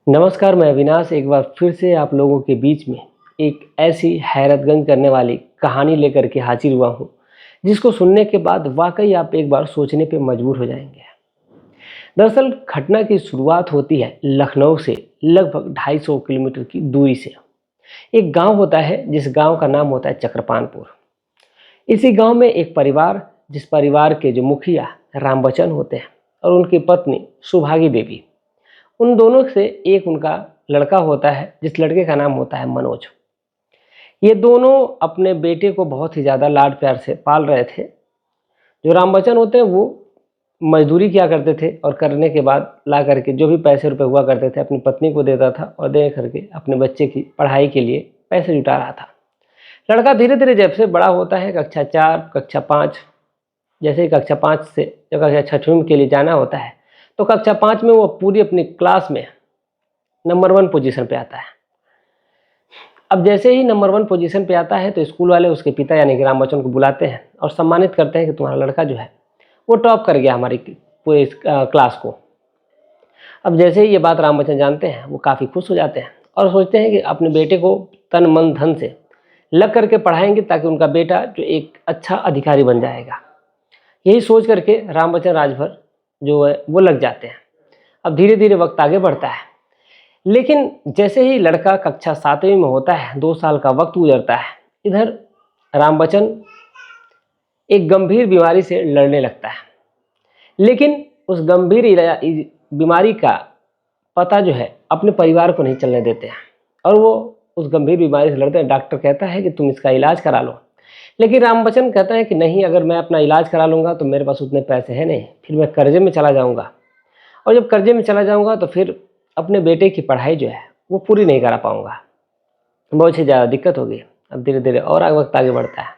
नमस्कार, मैं अविनाश एक बार फिर से आप लोगों के बीच में एक ऐसी हैरतगंज करने वाली कहानी लेकर के हाजिर हुआ हूँ, जिसको सुनने के बाद वाकई आप एक बार सोचने पे मजबूर हो जाएंगे। दरअसल घटना की शुरुआत होती है लखनऊ से लगभग 250 किलोमीटर की दूरी से। एक गांव होता है जिस गांव का नाम होता है चक्रपानपुर। इसी गांव में एक परिवार, जिस परिवार के जो मुखिया रामबच्चन होते हैं और उनकी पत्नी सुभागी देवी, उन दोनों से एक उनका लड़का होता है, जिस लड़के का नाम होता है मनोज। ये दोनों अपने बेटे को बहुत ही ज़्यादा लाड प्यार से पाल रहे थे। जो राम बच्चन होते हैं वो मजदूरी किया करते थे और करने के बाद ला करके जो भी पैसे रुपए हुआ करते थे अपनी पत्नी को देता था और दे करके अपने बच्चे की पढ़ाई के लिए पैसे जुटा रहा था। लड़का धीरे धीरे जब से बड़ा होता है, कक्षा 4 कक्षा 5, जैसे ही कक्षा 5 से जब कक्षा 6वीं के लिए जाना होता है तो कक्षा 5 में वो पूरी अपनी क्लास में नंबर 1 पोजीशन पे आता है। अब जैसे ही नंबर 1 पोजीशन पे आता है तो स्कूल वाले उसके पिता यानी कि राम बच्चन को बुलाते हैं और सम्मानित करते हैं कि तुम्हारा लड़का जो है वो टॉप कर गया हमारी पूरे क्लास को। अब जैसे ही ये बात राम बच्चन जानते हैं वो काफ़ी खुश हो जाते हैं और सोचते हैं कि अपने बेटे को तन मन धन से लग करके पढ़ाएंगे ताकि उनका बेटा जो एक अच्छा अधिकारी बन जाएगा। यही सोच करके राम बच्चन राजभर जो है वो लग जाते हैं। अब धीरे धीरे वक्त आगे बढ़ता है, लेकिन जैसे ही लड़का कक्षा 7वीं में होता है, 2 साल का वक्त गुजरता है, इधर राम बच्चन एक गंभीर बीमारी से लड़ने लगता है। लेकिन उस गंभीर बीमारी का पता जो है अपने परिवार को नहीं चलने देते हैं और वो उस गंभीर बीमारी से लड़ते हैं। डॉक्टर कहता है कि तुम इसका इलाज करा लो, लेकिन राम बच्चन कहता है कि नहीं, अगर मैं अपना इलाज करा लूँगा तो मेरे पास उतने पैसे हैं नहीं, फिर मैं कर्जे में चला जाऊँगा और जब कर्जे में चला जाऊँगा तो फिर अपने बेटे की पढ़ाई जो है वो पूरी नहीं करा पाऊँगा, बहुत ही ज़्यादा दिक्कत होगी। अब धीरे धीरे और वक्त आगे बढ़ता है,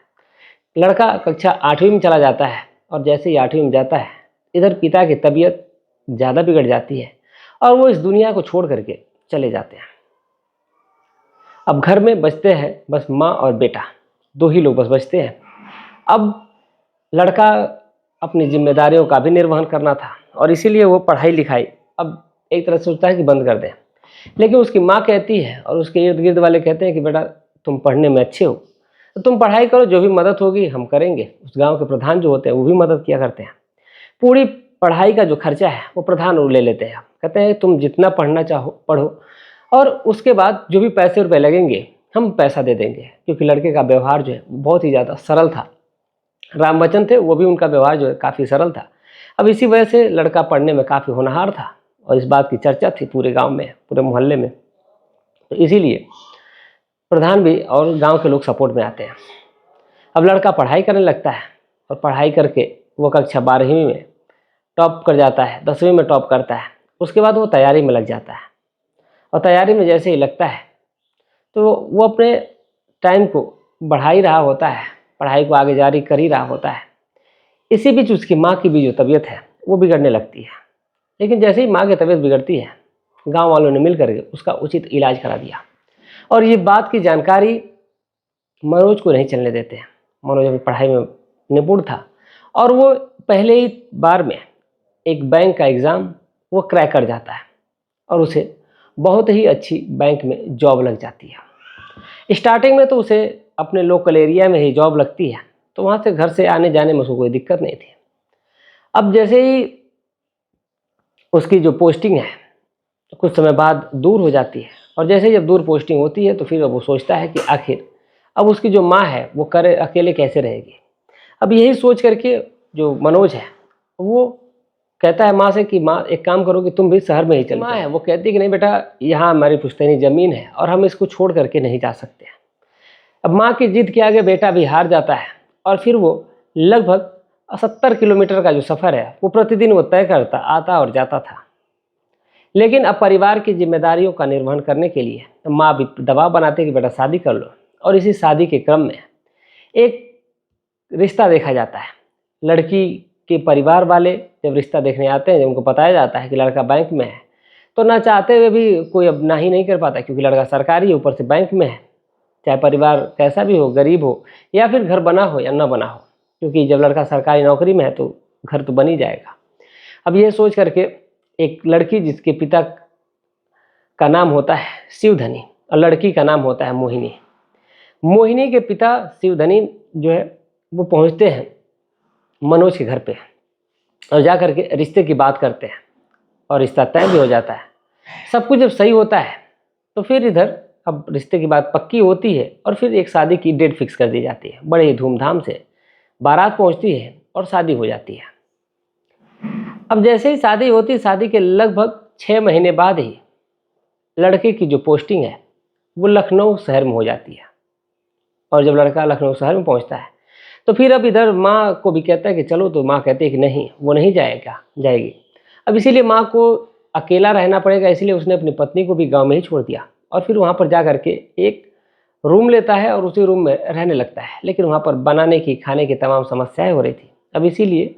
लड़का कक्षा 8वीं में चला जाता है और जैसे ही 8वीं में जाता है इधर पिता की तबीयत ज़्यादा बिगड़ जाती है और वो इस दुनिया को छोड़ करके चले जाते हैं। अब घर में बचते हैं बस माँ और बेटा, 2 ही लोग बस बचते हैं। अब लड़का अपनी जिम्मेदारियों का भी निर्वहन करना था और इसीलिए वो पढ़ाई लिखाई अब एक तरह से सोचता है कि बंद कर दें। लेकिन उसकी माँ कहती है और उसके इर्द गिर्द वाले कहते हैं कि बेटा तुम पढ़ने में अच्छे हो तो तुम पढ़ाई करो, जो भी मदद होगी हम करेंगे। उस गांव के प्रधान जो होते हैं वो भी मदद किया करते हैं। पूरी पढ़ाई का जो खर्चा है वो प्रधान ले लेते हैं। कहते हैं तुम जितना पढ़ना चाहो पढ़ो और उसके बाद जो भी पैसे रुपए लगेंगे हम पैसा दे देंगे, क्योंकि लड़के का व्यवहार जो है बहुत ही ज़्यादा सरल था। राम बच्चन थे, वो भी उनका व्यवहार जो है काफ़ी सरल था। अब इसी वजह से लड़का पढ़ने में काफ़ी होनहार था और इस बात की चर्चा थी पूरे गांव में, पूरे मोहल्ले में। तो इसीलिए प्रधान भी और गांव के लोग सपोर्ट में आते हैं। अब लड़का पढ़ाई करने लगता है और पढ़ाई करके वो कक्षा 12वीं में टॉप कर जाता है, 10वीं में टॉप करता है। उसके बाद वो तैयारी में लग जाता है और तैयारी में जैसे ही लगता है तो वो अपने टाइम को बढ़ा ही रहा होता है, पढ़ाई को आगे जारी कर ही रहा होता है। इसी बीच उसकी माँ की भी जो तबीयत है वो बिगड़ने लगती है। लेकिन जैसे ही माँ की तबीयत बिगड़ती है, गांव वालों ने मिल करके उसका उचित इलाज करा दिया और ये बात की जानकारी मनोज को नहीं चलने देते हैं। मनोज अपनी पढ़ाई में निपुण था और वो पहले ही बार में एक बैंक का एग्ज़ाम वो क्रैक कर जाता है और उसे बहुत ही अच्छी बैंक में जॉब लग जाती है। स्टार्टिंग में तो उसे अपने लोकल एरिया में ही जॉब लगती है, तो वहाँ से घर से आने जाने में उसको कोई दिक्कत नहीं थी। अब जैसे ही उसकी जो पोस्टिंग है कुछ समय बाद दूर हो जाती है और जैसे ही जब दूर पोस्टिंग होती है तो फिर वो सोचता है कि आखिर अब उसकी जो माँ है वो करे अकेले कैसे रहेगी। अब यही सोच करके जो मनोज है वो कहता है माँ से कि माँ एक काम करो कि तुम भी शहर में ही चलो। माँ है वो कहती है कि नहीं बेटा, यहाँ हमारी पुश्तैनी ज़मीन है और हम इसको छोड़ करके नहीं जा सकते। अब माँ की जिद के आगे बेटा भी हार जाता है और फिर वो लगभग 70 किलोमीटर का जो सफ़र है वो प्रतिदिन वो तय करता, आता और जाता था। लेकिन अब परिवार की जिम्मेदारियों का निर्वहन करने के लिए माँ भी दबाव बनाते कि बेटा शादी कर लो और इसी शादी के क्रम में एक रिश्ता देखा जाता है। लड़की के परिवार वाले जब रिश्ता देखने आते हैं, जब उनको बताया जाता है कि लड़का बैंक में है, तो ना चाहते हुए भी कोई अब ना ही नहीं कर पाता, क्योंकि लड़का सरकारी है, ऊपर से बैंक में है। चाहे परिवार कैसा भी हो, गरीब हो या फिर घर बना हो या ना बना हो, क्योंकि जब लड़का सरकारी नौकरी में है तो घर तो बन ही जाएगा। अब ये सोच करके एक लड़की जिसके पिता का नाम होता है शिवधनी और लड़की का नाम होता है मोहिनी। मोहिनी के पिता शिवधनी जो है वो पहुंचते हैं मनोज के घर पे और जा कर के रिश्ते की बात करते हैं और रिश्ता तय भी हो जाता है। सब कुछ जब सही होता है तो फिर इधर अब रिश्ते की बात पक्की होती है और फिर एक शादी की डेट फिक्स कर दी जाती है। बड़े ही धूमधाम से बारात पहुंचती है और शादी हो जाती है। अब जैसे ही शादी होती है, शादी के लगभग 6 महीने बाद ही लड़के की जो पोस्टिंग है वो लखनऊ शहर में हो जाती है। और जब लड़का लखनऊ शहर में पहुंचता है तो फिर अब इधर माँ को भी कहता है कि चलो, तो माँ कहती है कि नहीं, वो नहीं जाएगी। अब इसीलिए माँ को अकेला रहना पड़ेगा, इसलिए उसने अपनी पत्नी को भी गांव में ही छोड़ दिया और फिर वहाँ पर जा कर के एक रूम लेता है और उसी रूम में रहने लगता है। लेकिन वहाँ पर बनाने की, खाने की तमाम समस्याएं हो रही थी। अब इसीलिए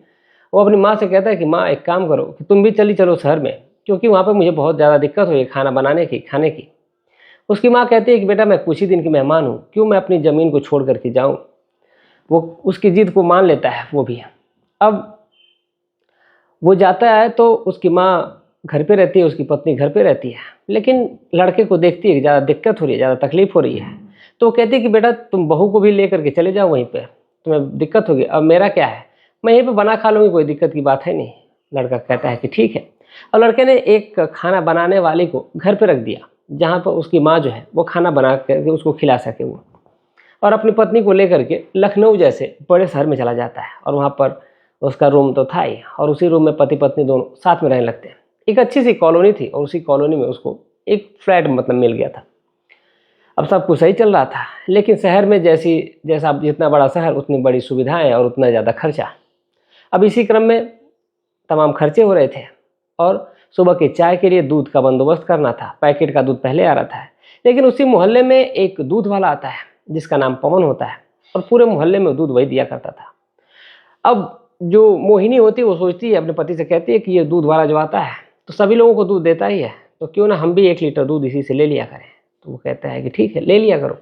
वो अपनी माँ से कहता है कि माँ एक काम करो कि तुम भी चलो शहर में, क्योंकि वहाँ पर मुझे बहुत ज़्यादा दिक्कत हो रही है खाना बनाने की, खाने की। उसकी माँ कहती है कि बेटा मैं कुछ ही दिन की मेहमान हूँ, क्यों मैं अपनी ज़मीन को छोड़ करके जाऊँ। वो उसकी जिद को मान लेता है वो भी। अब वो जाता है तो उसकी माँ घर पे रहती है, उसकी पत्नी घर पे रहती है, लेकिन लड़के को देखती है कि ज़्यादा दिक्कत हो रही है, ज़्यादा तकलीफ हो रही है, तो वो कहती है कि बेटा तुम बहू को भी ले करके चले जाओ वहीं पे, तुम्हें दिक्कत होगी, अब मेरा क्या है, मैं यहीं पे बना खा लूँगी, कोई दिक्कत की बात है नहीं। लड़का कहता है कि ठीक है। और लड़के ने एक खाना बनाने वाली को घर पर रख दिया, जहाँ पर उसकी माँ जो है वो खाना बना करके उसको खिला सके वो, और अपनी पत्नी को लेकर के लखनऊ जैसे बड़े शहर में चला जाता है। और वहाँ पर उसका रूम तो था ही, और उसी रूम में पति पत्नी दोनों साथ में रहने लगते हैं। एक अच्छी सी कॉलोनी थी और उसी कॉलोनी में उसको एक फ्लैट मतलब मिल गया था। अब सब कुछ सही चल रहा था, लेकिन शहर में जैसा जितना बड़ा शहर उतनी बड़ी सुविधाएं और उतना ज़्यादा खर्चा। अब इसी क्रम में तमाम खर्चे हो रहे थे और सुबह की चाय के लिए दूध का बंदोबस्त करना था। पैकेट का दूध पहले आ रहा था, लेकिन उसी मोहल्ले में एक दूध वाला आता है जिसका नाम पवन होता है, और पूरे मोहल्ले में दूध वही दिया करता था। अब जो मोहिनी होती है वो सोचती है, अपने पति से कहती है कि ये दूध वाला जो आता है तो सभी लोगों को दूध देता ही है, तो क्यों ना हम भी 1 लीटर दूध इसी से ले लिया करें। तो वो कहता है कि ठीक है, ले लिया करो।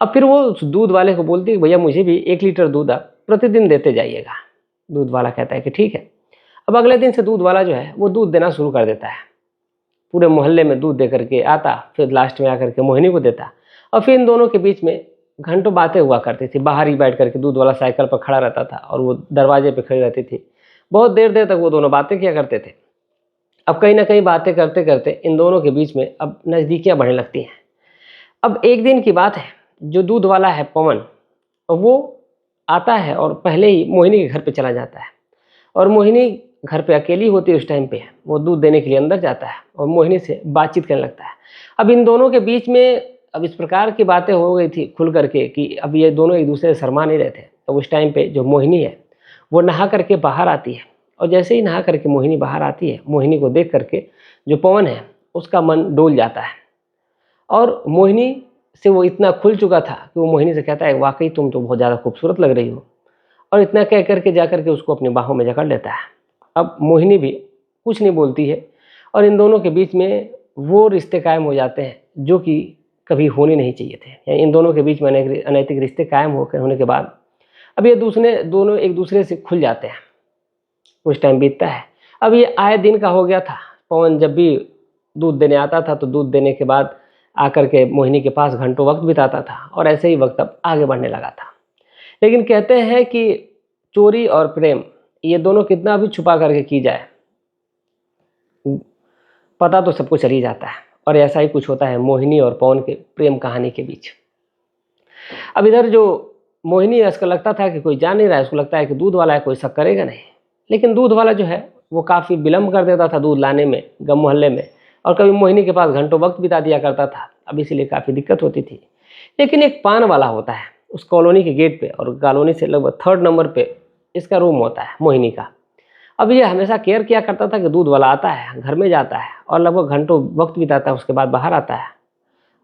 अब फिर वो उस दूध वाले को बोलती है भैया मुझे भी 1 लीटर दूध आप प्रतिदिन देते जाइएगा। दूध वाला कहता है कि ठीक है। अब अगले दिन से दूध वाला जो है वो दूध देना शुरू कर देता है। पूरे मोहल्ले में दूध दे करके आता, फिर लास्ट में आकर के मोहिनी को देता, और फिर इन दोनों के बीच में घंटों बातें हुआ करती थी। बाहर ही बैठ करके दूध वाला साइकिल पर खड़ा रहता था और वो दरवाजे पे खड़ी रहती थी। बहुत देर देर तक वो दोनों बातें किया करते थे। अब कहीं ना कहीं बातें करते करते इन दोनों के बीच में अब नज़दीकियाँ बढ़ने लगती हैं। अब एक दिन की बात है, जो दूध वाला है पवन, वो आता है और पहले ही मोहिनी के घर पे चला जाता है। और मोहिनी घर पे अकेली होती है उस टाइम पे। वो दूध देने के लिए अंदर जाता है और मोहिनी से बातचीत करने लगता है। अब इन दोनों के बीच में अब इस प्रकार की बातें हो गई थी खुल करके कि अब ये दोनों एक दूसरे से शर्मा नहीं रहे थे। तो उस टाइम पे जो मोहिनी है वो नहा करके बाहर आती है, और जैसे ही नहा करके मोहिनी बाहर आती है, मोहिनी को देख करके जो पवन है उसका मन डोल जाता है। और मोहिनी से वो इतना खुल चुका था कि वो मोहिनी से कहता है वाकई तुम तो बहुत ज़्यादा खूबसूरत लग रही हो, और इतना कह करके जा करके उसको अपनी बाहों में जकड़ लेता है। अब मोहिनी भी कुछ नहीं बोलती है और इन दोनों के बीच में वो रिश्ते कायम हो जाते हैं जो कि कभी होने नहीं चाहिए थे। यानी इन दोनों के बीच में अनैतिक रिश्ते कायम होने के बाद अब ये दोनों एक दूसरे से खुल जाते हैं। कुछ टाइम बीतता है। अब ये आए दिन का हो गया था। पवन जब भी दूध देने आता था तो दूध देने के बाद आकर के मोहिनी के पास घंटों वक्त बिताता था, और ऐसे ही वक्त अब आगे बढ़ने लगा था। लेकिन कहते हैं कि चोरी और प्रेम ये दोनों कितना भी छुपा करके की जाए, पता तो सबको चल ही जाता है। और ऐसा ही कुछ होता है मोहिनी और पवन के प्रेम कहानी के बीच। अब इधर जो मोहिनी है उसको लगता था कि कोई जान नहीं रहा है, उसको लगता है कि दूध वाला है, कोई शक करेगा नहीं। लेकिन दूध वाला जो है वो काफ़ी विलम्ब कर देता था दूध लाने में गम मोहल्ले में, और कभी मोहिनी के पास घंटों वक्त बिता दिया करता था। अब इसीलिए काफ़ी दिक्कत होती थी। लेकिन एक पान वाला होता है उस कॉलोनी के गेट पे, और कॉलोनी से लगभग 3rd नंबर पे इसका रूम होता है मोहिनी का। अब ये हमेशा केयर किया करता था कि दूध वाला आता है, घर में जाता है और लगभग घंटों वक्त बिताता है, उसके बाद बाहर आता है,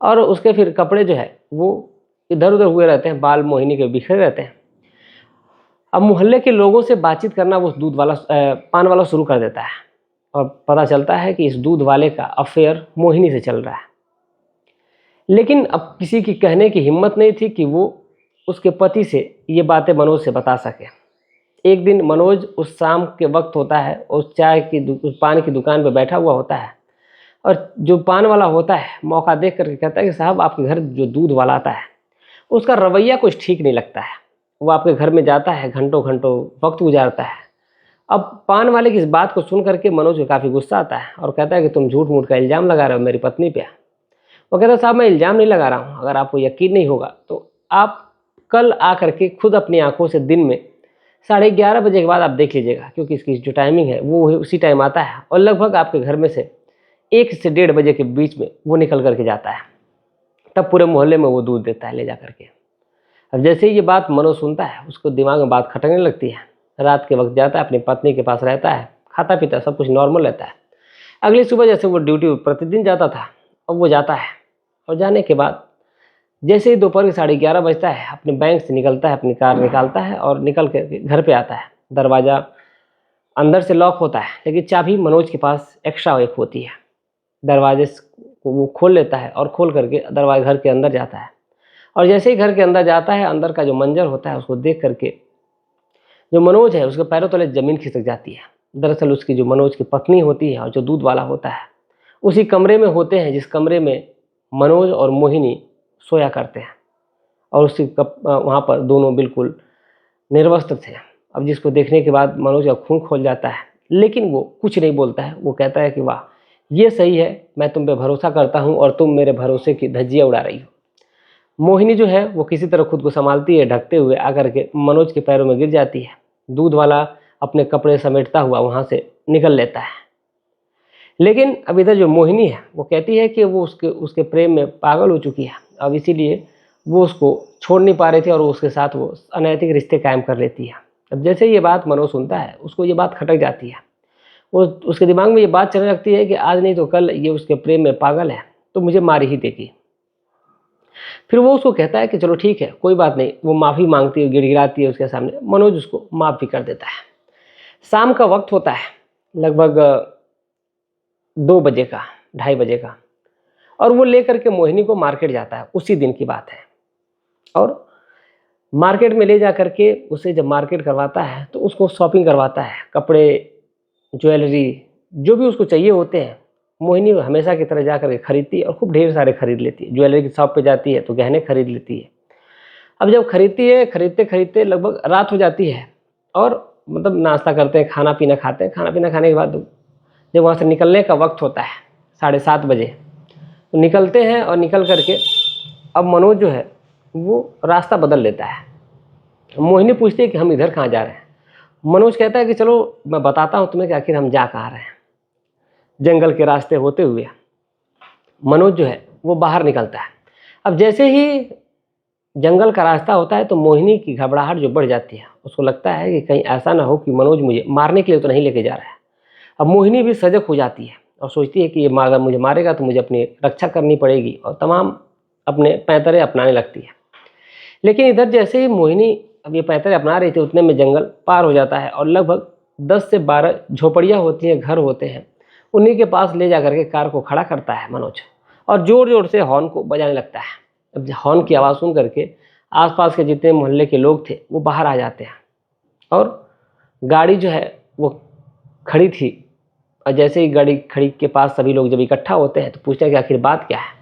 और उसके फिर कपड़े जो है वो इधर उधर हुए रहते हैं, बाल मोहिनी के बिखरे रहते हैं। अब मोहल्ले के लोगों से बातचीत करना वो दूध वाला पान वाला शुरू कर देता है, और पता चलता है कि इस दूध वाले का अफेयर मोहिनी से चल रहा है। लेकिन अब किसी की कहने की हिम्मत नहीं थी कि वो उसके पति से ये बातें मनोज से बता सके। एक दिन मनोज उस शाम के वक्त होता है, उस पान की दुकान पर बैठा हुआ होता है। और जो पान वाला होता है मौका देख करके कहता है कि साहब आपके घर जो दूध वाला आता है उसका रवैया कुछ ठीक नहीं लगता है, वो आपके घर में जाता है, घंटों घंटों वक्त गुजारता है। अब पान वाले की इस बात को सुन करके मनोज को काफ़ी गुस्सा आता है और कहता है कि तुम झूठ मूठ का इल्ज़ाम लगा रहे हो मेरी पत्नी पे। वो कहता है साहब मैं इल्ज़ाम नहीं लगा रहा हूँ, अगर आपको यकीन नहीं होगा तो आप कल आ करके खुद अपनी आंखों से दिन में 11:30 बजे के बाद आप देख लीजिएगा, क्योंकि इसकी जो टाइमिंग है वो उसी टाइम आता है और लगभग आपके घर में से 1 से 1:30 बजे के बीच में वो निकल करके जाता है। तब पूरे मोहल्ले में वो दूध देता है ले जा करके। अब जैसे ही ये बात मनोज सुनता है उसको दिमाग में बात खटकने लगती है। रात के वक्त जाता है, अपनी पत्नी के पास रहता है, खाता पीता सब कुछ नॉर्मल रहता है। अगली सुबह जैसे वो ड्यूटी प्रतिदिन जाता था अब वो जाता है, और जाने के बाद जैसे ही दोपहर के 11:30 बजता है अपने बैंक से निकलता है, अपनी कार निकालता है और निकल कर घर पे आता है। दरवाज़ा अंदर से लॉक होता है लेकिन चाबी मनोज के पास एक्स्ट्रा एक होती है। दरवाजे को वो खोल लेता है और खोल करके दरवाजे घर के अंदर जाता है। और जैसे ही घर के अंदर जाता है अंदर का जो मंजर होता है उसको देख करके जो मनोज है उसके पैरों तले ज़मीन खिसक जाती है। दरअसल उसकी जो मनोज की पत्नी होती है और जो दूध वाला होता है उसी कमरे में होते हैं जिस कमरे में मनोज और मोहिनी सोया करते हैं, और उसी वहाँ पर दोनों बिल्कुल निर्वस्त्र थे। अब जिसको देखने के बाद मनोज का खून खोल जाता है, लेकिन वो कुछ नहीं बोलता है। वो कहता है कि वाह ये सही है, मैं तुम पे भरोसा करता हूँ और तुम मेरे भरोसे की धज्जियाँ उड़ा रही हो। मोहिनी जो है वो किसी तरह खुद को संभालती है, ढकते हुए आकर के मनोज के पैरों में गिर जाती है। दूध वाला अपने कपड़े समेटता हुआ वहाँ से निकल लेता है। लेकिन अब इधर जो मोहिनी है वो कहती है कि वो उसके प्रेम में पागल हो चुकी है, अब इसीलिए वो उसको छोड़ नहीं पा रही थी और उसके साथ वो अनैतिक रिश्ते कायम कर लेती है। अब जैसे ये बात मनोज सुनता है उसको ये बात खटक जाती है। वो उसके दिमाग में ये बात चलने लगती है कि आज नहीं तो कल ये उसके प्रेम में पागल है तो मुझे मार ही देगी। फिर वो उसको कहता है कि चलो ठीक है कोई बात नहीं। वो माफ़ी मांगती है, गिड़गिड़ाती है उसके सामने। मनोज उसको माफ़ भी कर देता है। शाम का वक्त होता है लगभग 2 बजे का, 2:30 बजे का, और वो लेकर के मोहिनी को मार्केट जाता है। उसी दिन की बात है। और मार्केट में ले जा करके उसे जब मार्केट करवाता है तो उसको शॉपिंग करवाता है, कपड़े, ज्वेलरी, जो भी उसको चाहिए होते हैं। मोहिनी हमेशा की तरह जा करके खरीदती है और खूब ढेर सारे खरीद लेती है। ज्वेलरी की शॉप पे जाती है तो गहने खरीद लेती है। अब जब खरीदती है, खरीदते खरीदते लगभग रात हो जाती है और मतलब नाश्ता करते हैं, खाना पीना खाते हैं। खाना पीना खाने के बाद जब वहाँ से निकलने का वक्त होता है 7:30 बजे, तो निकलते हैं और निकल करके अब मनोज जो है वो रास्ता बदल लेता है। मोहिनी पूछती है कि हम इधर कहाँ जा रहे हैं। मनोज कहता है कि चलो मैं बताता हूँ तुम्हें कि आखिर हम जा कहाँ रहे हैं। जंगल के रास्ते होते हुए मनोज जो है वो बाहर निकलता है। अब जैसे ही जंगल का रास्ता होता है तो मोहिनी की घबराहट जो बढ़ जाती है। उसको लगता है कि कहीं ऐसा ना हो कि मनोज मुझे मारने के लिए तो नहीं लेके जा रहा है। अब मोहिनी भी सजग हो जाती है और सोचती है कि ये अगर मुझे मारेगा तो मुझे अपनी रक्षा करनी पड़ेगी, और तमाम अपने पैंतरे अपनाने लगती है। लेकिन इधर जैसे ही मोहिनी अब ये पैंतरे अपना रही थी उतने में जंगल पार हो जाता है और लगभग 10 से 12 झोपड़ियाँ होती हैं, घर होते हैं। उन्हीं के पास ले जा करके कार को खड़ा करता है मनोज और ज़ोर ज़ोर से हॉर्न को बजाने लगता है। अब हॉर्न की आवाज़ सुन करके आसपास के जितने मोहल्ले के लोग थे वो बाहर आ जाते हैं और गाड़ी जो है वो खड़ी थी। और जैसे ही गाड़ी खड़ी के पास सभी लोग जब इकट्ठा होते हैं तो पूछते हैं कि आखिर बात क्या है।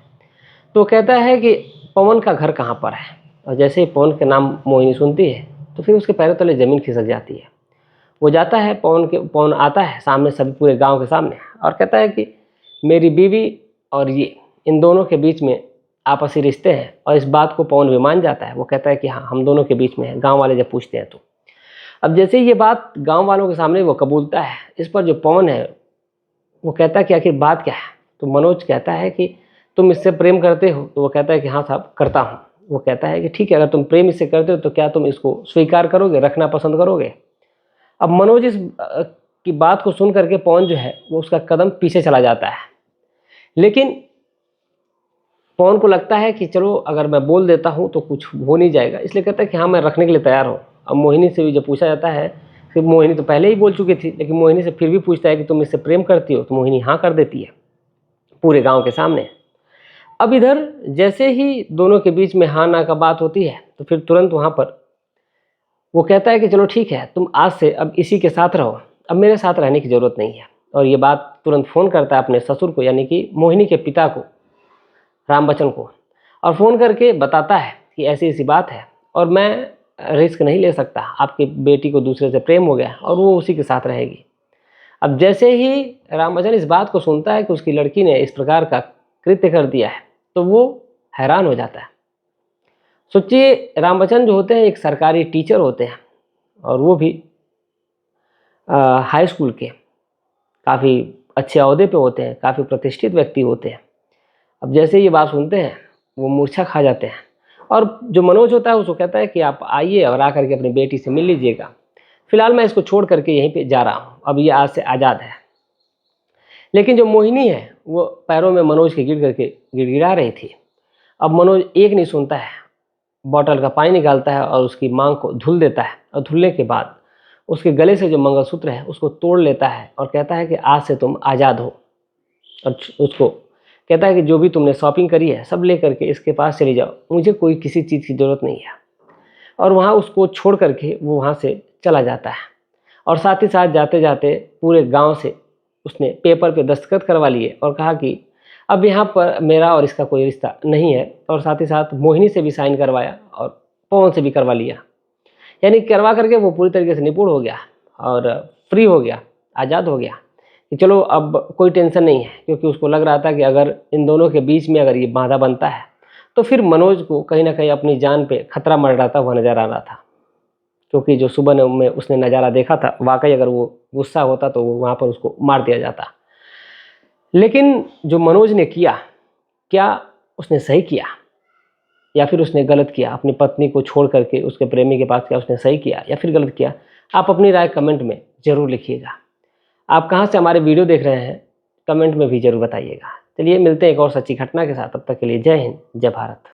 तो कहता है कि पवन का घर कहाँ पर है। और जैसे ही पवन के नाम मोहिनी सुनती है तो फिर उसके पैरों तले ज़मीन खिसक जाती है। वो जाता है, पवन आता है सामने, सभी पूरे गांव के सामने, और कहता है कि मेरी बीवी और ये इन दोनों के बीच में आपसी रिश्ते हैं। और इस बात को पवन भी मान जाता है। वो कहता है कि हाँ हम दोनों के बीच में है, गांव वाले जब पूछते हैं तो। अब जैसे ही ये बात गांव वालों के सामने वो कबूलता है, इस पर जो पवन है वो कहता है कि आखिर बात क्या है। तो मनोज कहता है कि तुम इससे प्रेम करते हो। तो वो कहता है कि हाँ साहब करता हूँ। वो कहता है कि ठीक है, अगर तुम प्रेम इससे करते हो तो क्या तुम इसको स्वीकार करोगे, रखना पसंद करोगे। अब मनोज इस की बात को सुन करके पवन जो है वो उसका कदम पीछे चला जाता है। लेकिन पवन को लगता है कि चलो अगर मैं बोल देता हूँ तो कुछ हो नहीं जाएगा, इसलिए कहता है कि हाँ मैं रखने के लिए तैयार हूँ। अब मोहिनी से भी जब पूछा जाता है, फिर मोहिनी तो पहले ही बोल चुकी थी, लेकिन मोहिनी से फिर भी पूछता है कि तुम इससे प्रेम करती हो। तो मोहिनी हाँ कर देती है पूरे गाँव के सामने। अब इधर जैसे ही दोनों के बीच में हाँ ना का बात होती है तो फिर तुरंत वहाँ पर वो कहता है कि चलो ठीक है, तुम आज से अब इसी के साथ रहो, अब मेरे साथ रहने की ज़रूरत नहीं है। और ये बात तुरंत फ़ोन करता है अपने ससुर को, यानी कि मोहिनी के पिता को, रामबच्चन को, और फ़ोन करके बताता है कि ऐसी ऐसी बात है और मैं रिस्क नहीं ले सकता, आपकी बेटी को दूसरे से प्रेम हो गया और वो उसी के साथ रहेगी। अब जैसे ही रामबच्चन इस बात को सुनता है कि उसकी लड़की ने इस प्रकार का कृत्य कर दिया है, तो वो हैरान हो जाता है। सोचिए, रामबच्चन जो होते हैं एक सरकारी टीचर होते हैं और वो भी हाई स्कूल के काफ़ी अच्छे ओहदे पे होते हैं, काफ़ी प्रतिष्ठित व्यक्ति होते हैं। अब जैसे ये बात सुनते हैं वो मूर्छा खा जाते हैं और जो मनोज होता है उसको कहता है कि आप आइए और आकर के अपनी बेटी से मिल लीजिएगा, फिलहाल मैं इसको छोड़ करके यहीं पे जा रहा हूँ, अब ये आज से आज़ाद है। लेकिन जो मोहिनी है वो पैरों में मनोज के गिर करके गिड़गिड़ा रही थी। अब मनोज एक नहीं सुनता है, बॉटल का पानी निकालता है और उसकी मांग को धुल देता है और धुलने के बाद उसके गले से जो मंगलसूत्र है उसको तोड़ लेता है और कहता है कि आज से तुम आज़ाद हो। और उसको कहता है कि जो भी तुमने शॉपिंग करी है सब ले करके इसके पास चली जाओ, मुझे कोई किसी चीज़ की ज़रूरत नहीं है। और वहाँ उसको छोड़ करके वो वहाँ से चला जाता है और साथ ही साथ जाते जाते पूरे गांव से उसने पेपर पे दस्तखत करवा लिए और कहा कि अब यहाँ पर मेरा और इसका कोई रिश्ता नहीं है, और साथ ही साथ मोहिनी से भी साइन करवाया और पवन से भी करवा लिया। यानी करवा करके वो पूरी तरीके से निपुण हो गया और फ्री हो गया, आज़ाद हो गया कि चलो अब कोई टेंशन नहीं है, क्योंकि उसको लग रहा था कि अगर इन दोनों के बीच में अगर ये बाधा बनता है तो फिर मनोज को कहीं ना कहीं अपनी जान पे खतरा मंडराता हुआ नजर आ रहा था। क्योंकि जो सुबह में उसने नज़ारा देखा था, वाकई अगर वो गुस्सा होता तो वो वहाँ पर उसको मार दिया जाता। लेकिन जो मनोज ने किया, क्या उसने सही किया या फिर उसने गलत किया? अपनी पत्नी को छोड़ करके उसके प्रेमी के पास, क्या उसने सही किया या फिर गलत किया? आप अपनी राय कमेंट में ज़रूर लिखिएगा। आप कहाँ से हमारे वीडियो देख रहे हैं, कमेंट में भी ज़रूर बताइएगा। चलिए मिलते हैं एक और सच्ची घटना के साथ, तब तक के लिए जय हिंद, जय भारत।